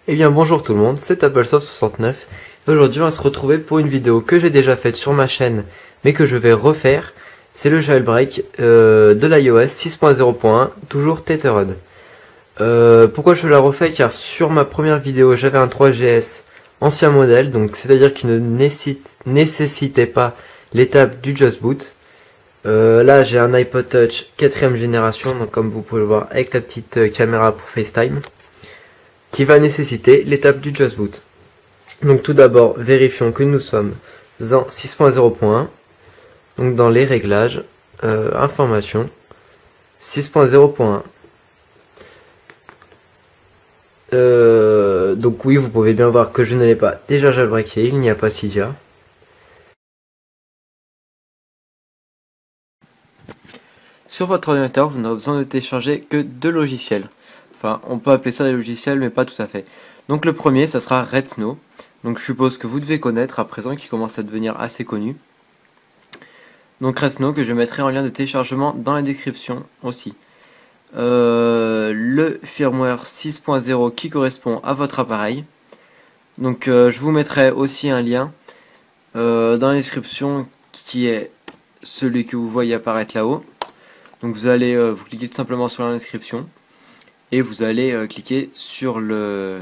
Eh bien bonjour tout le monde, c'est Applesoft69. Aujourd'hui on va se retrouver pour une vidéo que j'ai déjà faite sur ma chaîne mais que je vais refaire. C'est le jailbreak de l'iOS 6.0.1, toujours Tethered. Pourquoi je la refais? Car sur ma première vidéo j'avais un 3GS ancien modèle, donc c'est-à-dire qui ne nécessitait pas l'étape du Just Boot. Là j'ai un iPod Touch 4ème génération, donc comme vous pouvez le voir avec la petite caméra pour FaceTime, qui va nécessiter l'étape du Just Boot. Donc tout d'abord, vérifions que nous sommes en 6.0.1, donc dans les réglages, informations, 6.0.1. Donc oui, vous pouvez bien voir que je ne l'ai pas déjà jailbreaké, il n'y a pas Cydia. Sur votre ordinateur, vous n'aurez besoin de télécharger que deux logiciels. Enfin, on peut appeler ça des logiciels, mais pas tout à fait. Donc le premier, ça sera Redsn. Donc je suppose que vous devez connaître à présent, qui commence à devenir assez connu. Donc Redsn, que je mettrai en lien de téléchargement dans la description aussi. Le firmware 6.0 qui correspond à votre appareil. Donc je vous mettrai aussi un lien dans la description qui est celui que vous voyez apparaître là-haut. Donc vous allez vous cliquez tout simplement sur la description et vous allez cliquer sur le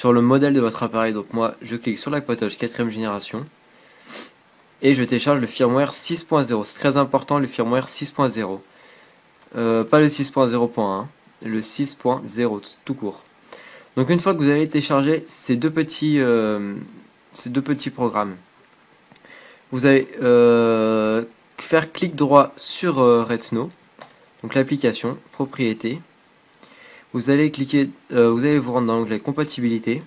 modèle de votre appareil. Donc moi je clique sur l'iPod Touch 4ème génération et je télécharge le firmware 6.0. C'est très important, le firmware 6.0. Pas le 6.0.1, le 6.0 tout court. Donc une fois que vous avez téléchargé ces deux petits programmes, vous allez faire clic droit sur Redsn, donc l'application, propriétés. Vous allez cliquer, vous allez vous rendre dans l'onglet compatibilité.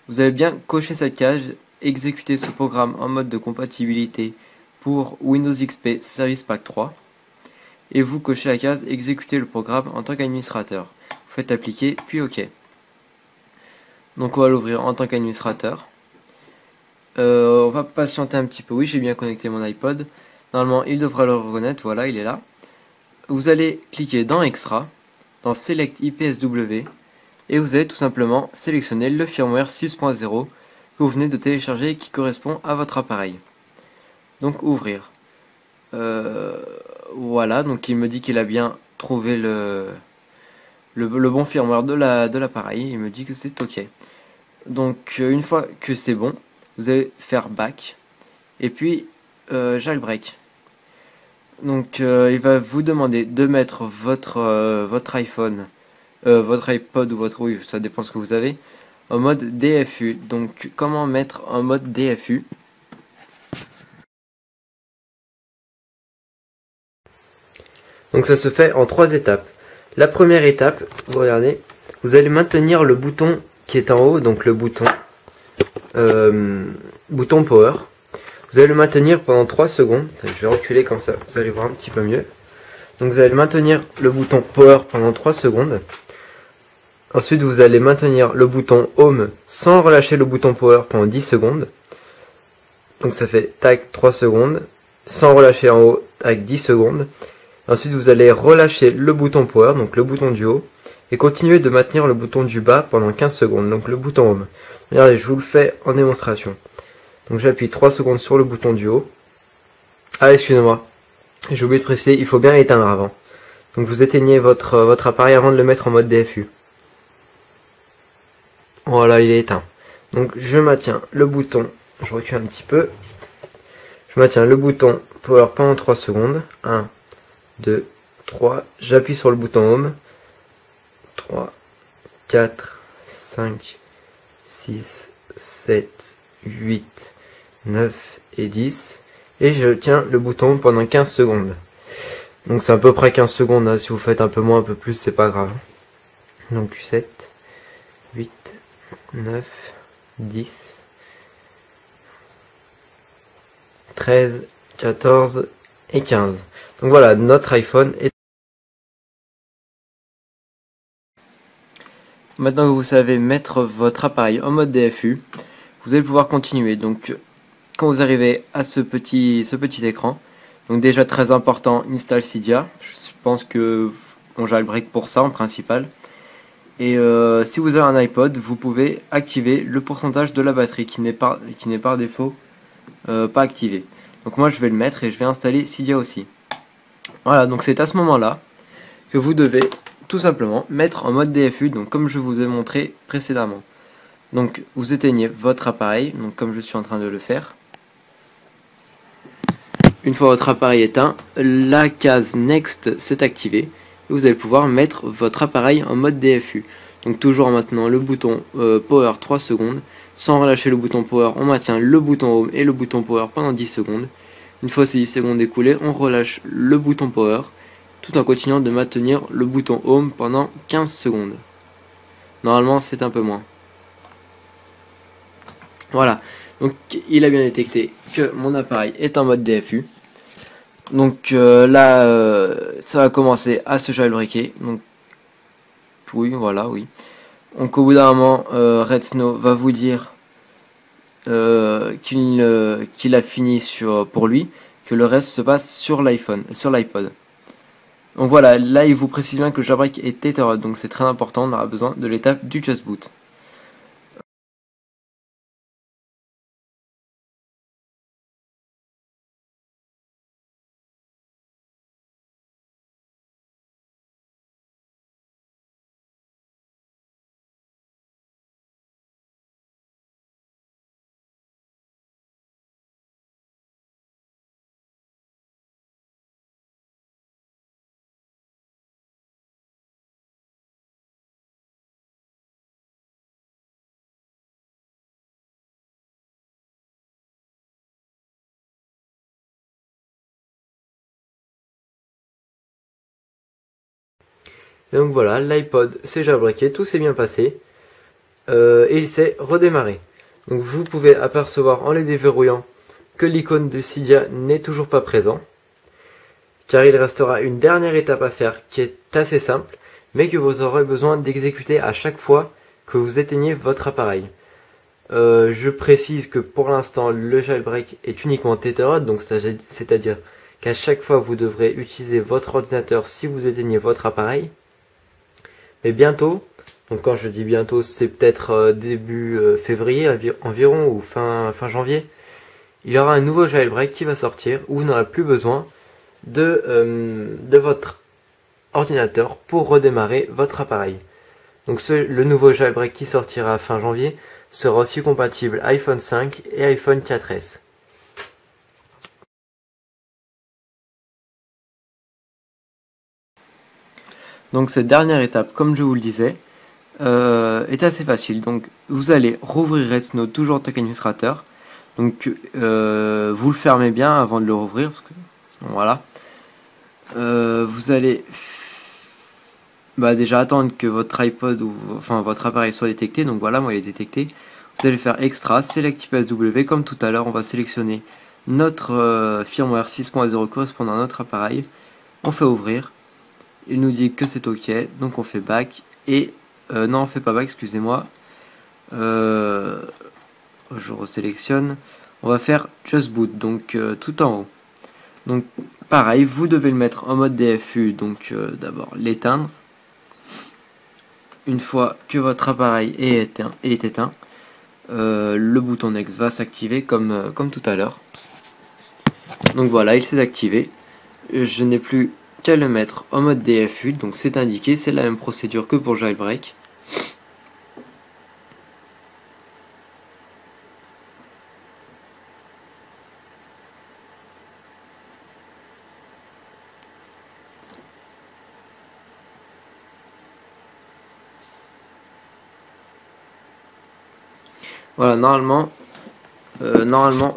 Vous allez bien cocher cette case, exécuter ce programme en mode de compatibilité pour Windows XP Service Pack 3. Et vous cochez la case exécuter le programme en tant qu'administrateur. Vous faites appliquer puis OK. Donc on va l'ouvrir en tant qu'administrateur. On va patienter un petit peu. Oui, j'ai bien connecté mon iPod. Normalement, il devrait le reconnaître. Voilà, il est là. Vous allez cliquer dans Extra, dans Select IPSW, et vous allez tout simplement sélectionner le firmware 6.0 que vous venez de télécharger et qui correspond à votre appareil. Donc ouvrir. Voilà, donc il me dit qu'il a bien trouvé le bon firmware de l'appareil. Il me dit que c'est OK. Donc une fois que c'est bon, vous allez faire back et puis jailbreak. Donc il va vous demander de mettre votre iPhone, votre iPod ou votre, oui, ça dépend ce que vous avez, en mode DFU. Donc comment mettre en mode DFU? Donc ça se fait en 3 étapes. La première étape, vous regardez, vous allez maintenir le bouton qui est en haut, donc le bouton Power. Vous allez le maintenir pendant 3 secondes. Je vais reculer comme ça, vous allez voir un petit peu mieux. Donc vous allez maintenir le bouton Power pendant 3 secondes. Ensuite vous allez maintenir le bouton Home sans relâcher le bouton Power pendant 10 secondes. Donc ça fait tac 3 secondes. Sans relâcher en haut, tac 10 secondes. Ensuite vous allez relâcher le bouton Power, donc le bouton du haut. Et continuer de maintenir le bouton du bas pendant 15 secondes, donc le bouton Home. Regardez, je vous le fais en démonstration. Donc j'appuie 3 secondes sur le bouton du haut. Ah, excusez-moi, j'ai oublié de préciser, il faut bien l'éteindre avant. Donc vous éteignez votre appareil avant de le mettre en mode DFU. Voilà, il est éteint. Donc je maintiens le bouton, je recule un petit peu. Je maintiens le bouton Power pendant 3 secondes. 1, 2, 3. J'appuie sur le bouton Home. 3, 4, 5, 6, 7, 8, 9 et 10. Et je tiens le bouton pendant 15 secondes. Donc c'est à peu près 15 secondes, hein. Si vous faites un peu moins, un peu plus, c'est pas grave. Donc 7, 8, 9, 10, 13, 14 et 15. Donc voilà, notre iPhone est... Maintenant que vous savez mettre votre appareil en mode DFU, vous allez pouvoir continuer. Donc quand vous arrivez à ce petit écran, donc déjà très important, install Cydia. Je pense que on jailbreak pour ça en principal. Et si vous avez un iPod, vous pouvez activer le pourcentage de la batterie qui n'est par défaut pas activé. Donc moi je vais le mettre et je vais installer Cydia aussi. Voilà, donc c'est à ce moment-là que vous devez tout simplement mettre en mode DFU, donc comme je vous ai montré précédemment. Donc vous éteignez votre appareil, donc comme je suis en train de le faire. Une fois votre appareil éteint, la case Next s'est activée et vous allez pouvoir mettre votre appareil en mode DFU. Donc toujours en maintenant le bouton Power 3 secondes. Sans relâcher le bouton Power, on maintient le bouton Home et le bouton Power pendant 10 secondes. Une fois ces 10 secondes écoulées, on relâche le bouton Power tout en continuant de maintenir le bouton Home pendant 15 secondes. Normalement c'est un peu moins. Voilà, donc il a bien détecté que mon appareil est en mode DFU. Donc là, ça va commencer à se jailbreaker. Donc oui, voilà, oui. Donc au bout d'un moment, Redsnow va vous dire qu'il a fini pour lui, que le reste se passe sur l'iPhone, sur l'iPod. Donc voilà, là il vous précise bien que le jailbreak est Tethered, donc c'est très important, on aura besoin de l'étape du Just Boot. Et donc voilà, l'iPod s'est jailbreaké, tout s'est bien passé, et il s'est redémarré. Donc vous pouvez apercevoir en les déverrouillant que l'icône de Cydia n'est toujours pas présent, car il restera une dernière étape à faire qui est assez simple, mais que vous aurez besoin d'exécuter à chaque fois que vous éteignez votre appareil. Je précise que pour l'instant le jailbreak est uniquement Tethered, donc c'est-à-dire qu'à chaque fois vous devrez utiliser votre ordinateur si vous éteignez votre appareil. Mais bientôt, donc quand je dis bientôt, c'est peut-être début février environ ou fin janvier, il y aura un nouveau jailbreak qui va sortir où vous n'aurez plus besoin de votre ordinateur pour redémarrer votre appareil. Donc le nouveau jailbreak qui sortira fin janvier sera aussi compatible iPhone 5 et iPhone 4S. Donc cette dernière étape, comme je vous le disais, est assez facile. Donc vous allez rouvrir Redsnow toujours en tant qu'administrateur. Donc vous le fermez bien avant de le rouvrir, parce que voilà. Vous allez déjà attendre que votre iPod ou enfin votre appareil soit détecté. Donc voilà, moi il est détecté. Vous allez faire Extra, Select IPSW, comme tout à l'heure. On va sélectionner notre firmware 6.0 correspondant à notre appareil. On fait ouvrir. Il nous dit que c'est ok, donc on fait back et non on fait pas back, excusez-moi. Je resélectionne. On va faire just boot, donc tout en haut. Donc pareil, vous devez le mettre en mode DFU, donc d'abord l'éteindre. Une fois que votre appareil est éteint, le bouton Next va s'activer comme tout à l'heure. Donc voilà, il s'est activé. Je n'ai plus qu'à le mettre en mode DFU, donc c'est indiqué, c'est la même procédure que pour jailbreak. Voilà, normalement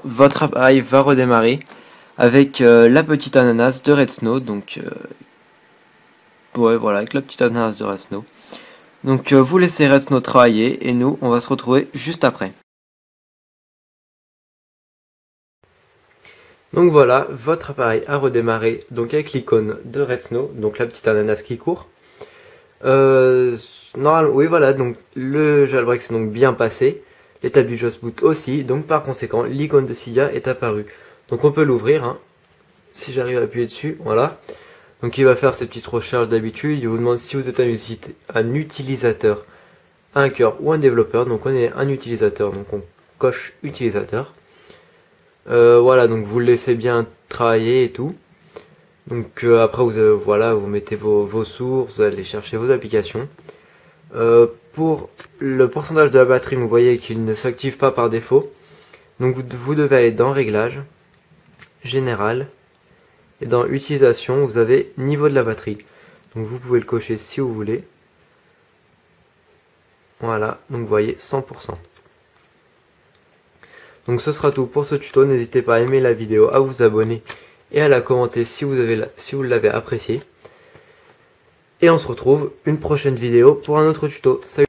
votre appareil va redémarrer avec la petite ananas de Redsnow, donc ouais voilà, avec la petite ananas de Redsnow. Donc vous laissez Redsnow travailler et nous on va se retrouver juste après. Donc voilà, votre appareil a redémarré donc avec l'icône de Redsnow, donc la petite ananas qui court. Oui voilà, donc le jailbreak s'est donc bien passé, l'étape du Just Boot aussi, donc par conséquent l'icône de Cydia est apparue. Donc on peut l'ouvrir, hein, si j'arrive à appuyer dessus, voilà. Donc il va faire ses petites recherches d'habitude, il vous demande si vous êtes un utilisateur, un hacker ou un développeur. Donc on est un utilisateur, donc on coche utilisateur. Voilà, donc vous le laissez bien travailler et tout. Donc après voilà, vous mettez vos sources, vous allez chercher vos applications. Pour le pourcentage de la batterie, vous voyez qu'il ne s'active pas par défaut. Donc vous devez aller dans Réglages, Général, et dans Utilisation, vous avez Niveau de la batterie. Donc vous pouvez le cocher si vous voulez. Voilà, donc vous voyez 100%. Donc ce sera tout pour ce tuto. N'hésitez pas à aimer la vidéo, à vous abonner et à la commenter si vous l'avez apprécié. Et on se retrouve une prochaine vidéo pour un autre tuto. Salut!